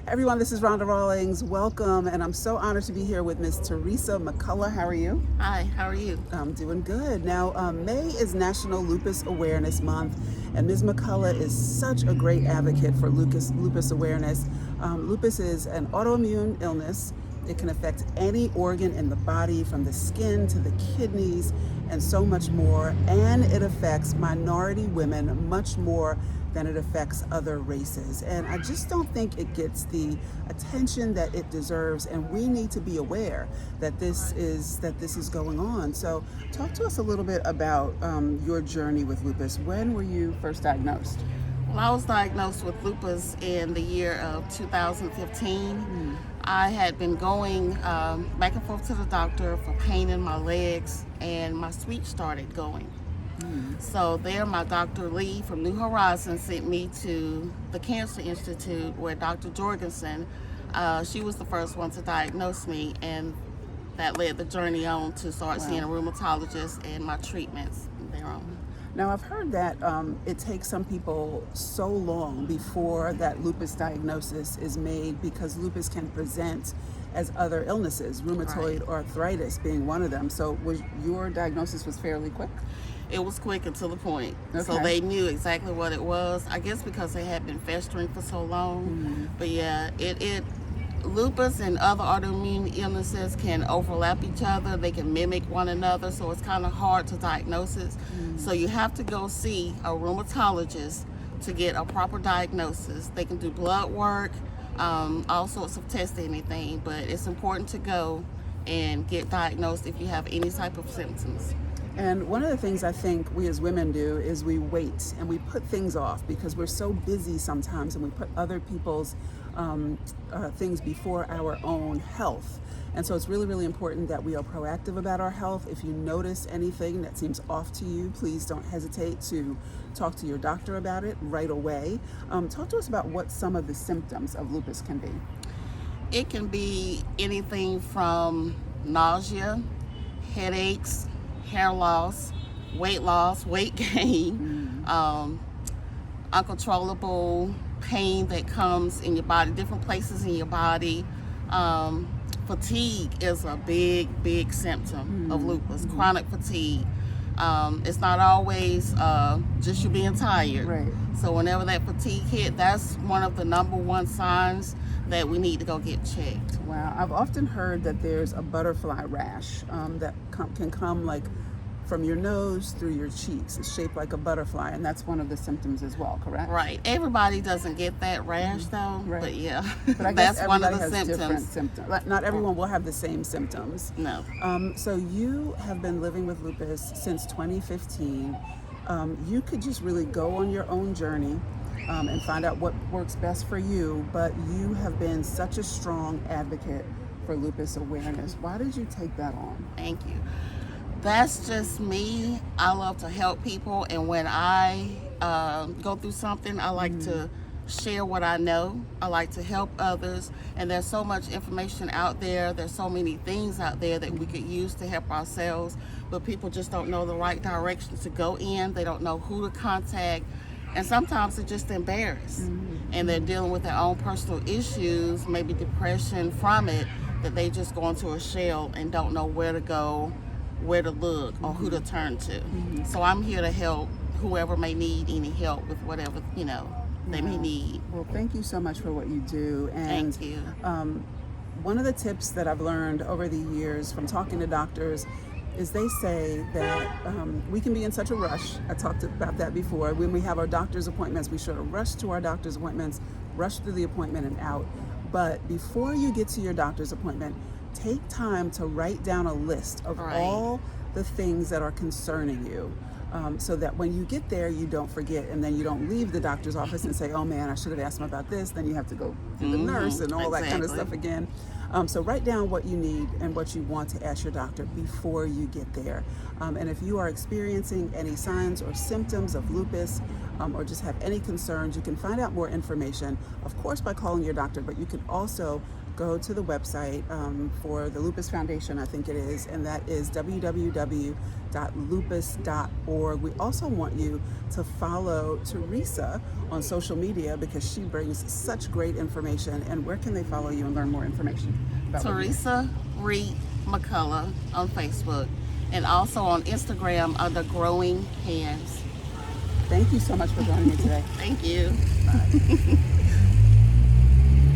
Everyone, this is Rhonda Rawlings. Welcome, and I'm so honored to be here with Miss Teresa McCullough. How are you? Hi, how are you? I'm doing good. Now, May is National Lupus Awareness Month, and Ms. McCullough is such a great advocate for lupus awareness. Lupus is an autoimmune illness. It can affect any organ in the body, from the skin to the kidneys, and so much more. And it affects minority women much more than it affects other races. And I just don't think it gets the attention that it deserves. And we need to be aware that this is going on. So, talk to us a little bit about your journey with lupus. When were you first diagnosed? Well, I was diagnosed with lupus in the year of 2015. I had been going back and forth to the doctor for pain in my legs, and my speech started going. So there, my Dr. Lee from New Horizons sent me to the Cancer Institute, where Dr. Jorgensen, she was the first one to diagnose me, and that led the journey on to start seeing a rheumatologist and my treatments thereon. Now, I've heard that it takes some people so long before that lupus diagnosis is made, because lupus can present as other illnesses, rheumatoid arthritis being one of them. So your diagnosis was fairly quick? It was quick and to the point. Okay. So they knew exactly what it was. I guess because it had been festering for so long. But yeah, lupus and other autoimmune illnesses can overlap each other. They can mimic one another, so it's kind of hard to diagnose it. So you have to go see a rheumatologist to get a proper diagnosis. They can do blood work, all sorts of tests, anything, but it's important to go and get diagnosed if you have any type of symptoms. And one of the things I think we as women do is we wait and we put things off because we're so busy sometimes, and we put other people's things before our own health. And so it's really, really important that we are proactive about our health. If you notice anything that seems off to you, please don't hesitate to talk to your doctor about it right away. Talk to us about what some of the symptoms of lupus can be. It can be anything from nausea, headaches, hair loss, weight gain, uncontrollable pain that comes in your body, different places in your body. Fatigue is a big symptom of lupus, chronic fatigue. It's not always just you being tired. Right. So whenever that fatigue hit, that's one of the number one signs that we need to go get checked. Wow, I've often heard that there's a butterfly rash that can come like from your nose through your cheeks. It's shaped like a butterfly, and that's one of the symptoms as well, correct? Right. Everybody doesn't get that rash though, Right. but yeah, But I guess that's one of everybody the has different symptoms. symptoms. Not everyone will have the same symptoms. No. So you have been living with lupus since 2015. You could just really go on your own journey and find out what works best for you, but you have been such a strong advocate for lupus awareness. Why did you take that on? Thank you. That's just me. I love to help people, and when I go through something, I like to share what I know. I like to help others, and there's so much information out there. There's so many things out there that we could use to help ourselves, but people just don't know the right direction to go in. They don't know who to contact, and sometimes they're just embarrassed, and they're dealing with their own personal issues, maybe depression from it, that they just go into a shell and don't know where to go, where to look, or who to turn to. So I'm here to help whoever may need any help with whatever they may need. Well, thank you so much for what you do. And Thank you. One of the tips that I've learned over the years from talking to doctors is they say that we can be in such a rush. I talked about that before. When we have our doctor's appointments, we sort of rush to our doctor's appointments, rush through the appointment and out. But before you get to your doctor's appointment, take time to write down a list of all the things that are concerning you, so that when you get there, you don't forget, and then you don't leave the doctor's office and say, oh man, I should have asked him about this. Then you have to go to the nurse and all that kind of stuff again. So write down what you need and what you want to ask your doctor before you get there. And if you are experiencing any signs or symptoms of lupus, or just have any concerns, you can find out more information, of course, by calling your doctor, but you can also go to the website for the Lupus Foundation, I think it is, and that is www.lupus.org. We also want you to follow Teresa on social media because she brings such great information. And where can they follow you and learn more information about Teresa McCullough on Facebook, and also on Instagram under Growing Hands. Thank you so much for joining me today. Thank you. Bye.